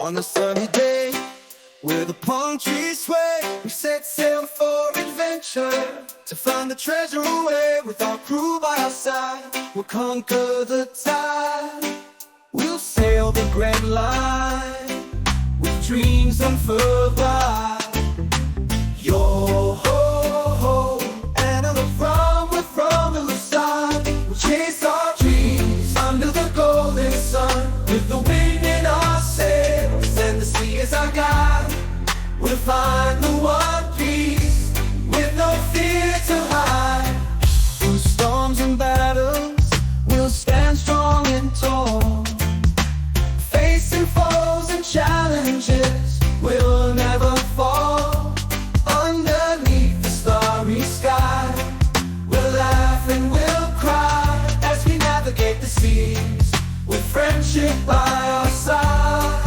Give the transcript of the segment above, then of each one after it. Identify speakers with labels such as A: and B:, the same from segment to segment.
A: On a sunny day, where the palm trees sway, we set sail for adventure, to find the treasure away. With our crew by our side, we'll conquer the tide. We'll sail the grand line, with dreams unfurled wide. Yo ho ho, and on the front, we're from the side. We'll chase our dreams under the golden sun, with the wind in our sails and the sea as our guide. We'll find the one piece, with no fear to hide. Through storms and battles, we'll stand strong and tall. Facing foes and challenges, we'll never fall. Underneath the starry sky, we'll laugh and we'll cry, as we navigate the seas, with friendship by our side.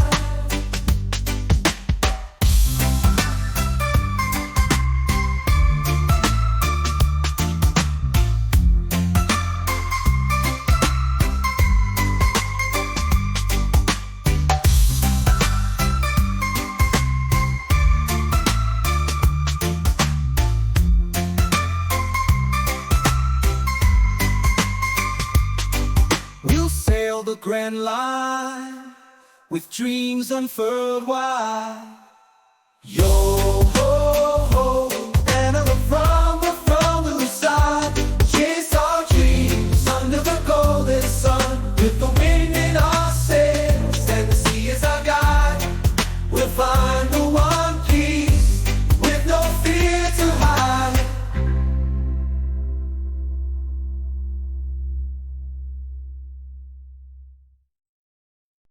A: We'll sail the grand line, with dreams unfurled wide. Yo